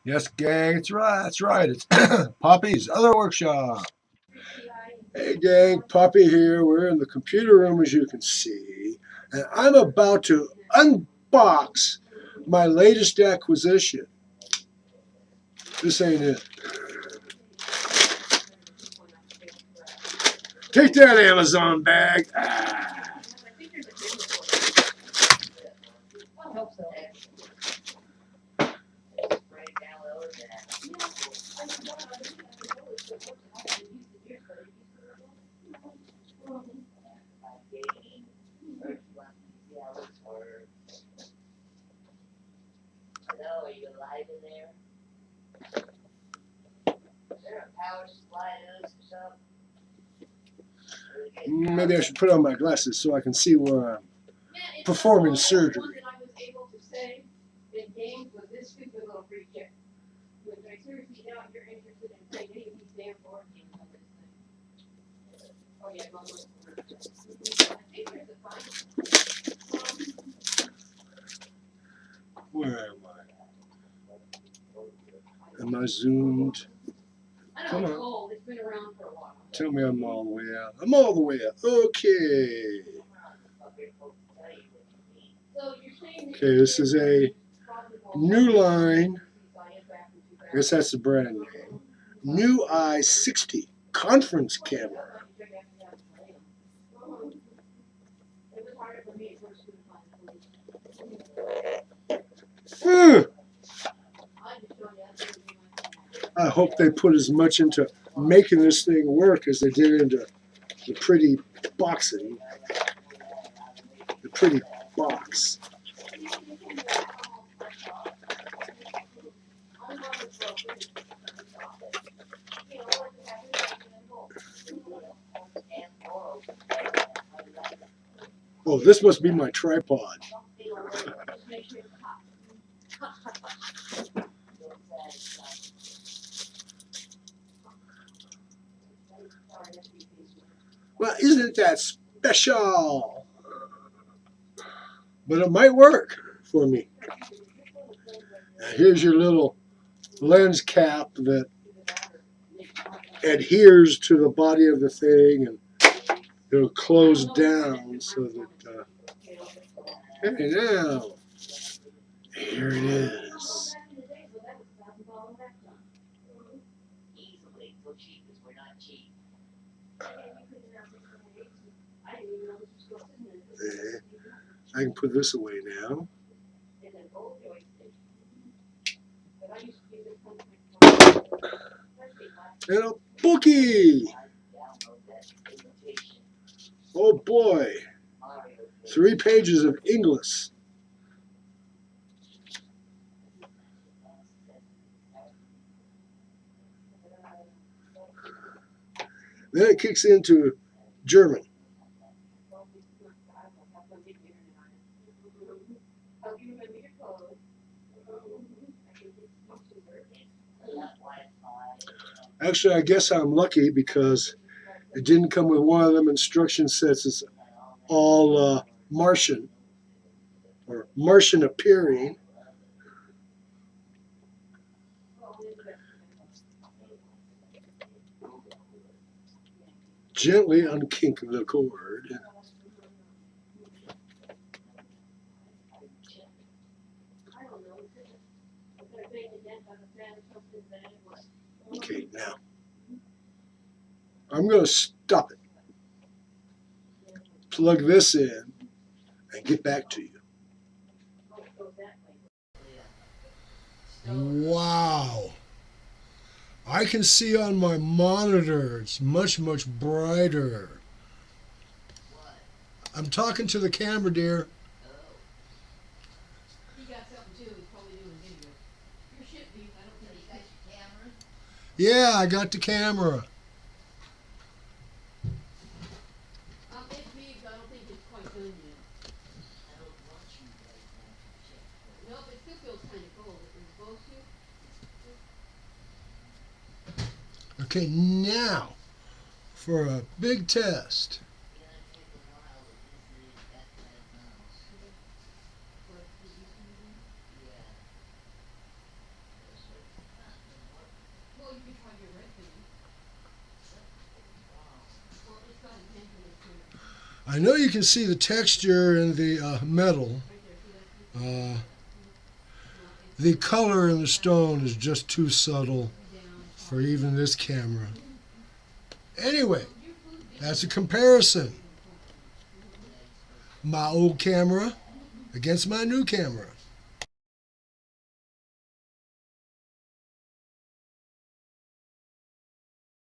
Yes, gang, it's right. That's right. It's Poppy's other workshop. Hey, gang, Poppy here. We're in the computer room, as you can see, and I'm about to unbox my latest acquisition. This ain't it. Take that, Amazon bag. Ah. Hello, are you alive in there? Is there a power supply to this or something? Maybe I should put on my glasses so I can see where I'm performing surgery. Where am I? Am I zoomed? Come on. Tell me I'm all the way out. I'm all the way out. Okay. Okay, this is a new line. I guess that's the brand name. New i60 conference camera. I hope they put as much into making this thing work as they did into the pretty boxing. The pretty box. Oh, this must be my tripod. Well, isn't that special? But it might work for me. Now, here's your little lens cap that adheres to the body of the thing, and it'll close down so that. Hey, now, here it is. I can put this away now. And a bookie! Oh boy! 3 pages of English. Then it kicks into German. Actually, I guess I'm lucky because it didn't come with one of them instruction sets. It's all Martian or Martian appearing. Gently unkink the cord. Okay, now I'm going to stop it, plug this in, and get back to you. Wow. I can see on my monitor. It's much, much brighter. I'm talking to the camera, dear. Yeah, I got the camera. Okay, now for a big test. I know you can see the texture in the metal. The color in the stone is just too subtle for even this camera. Anyway, that's a comparison. My old camera against my new camera.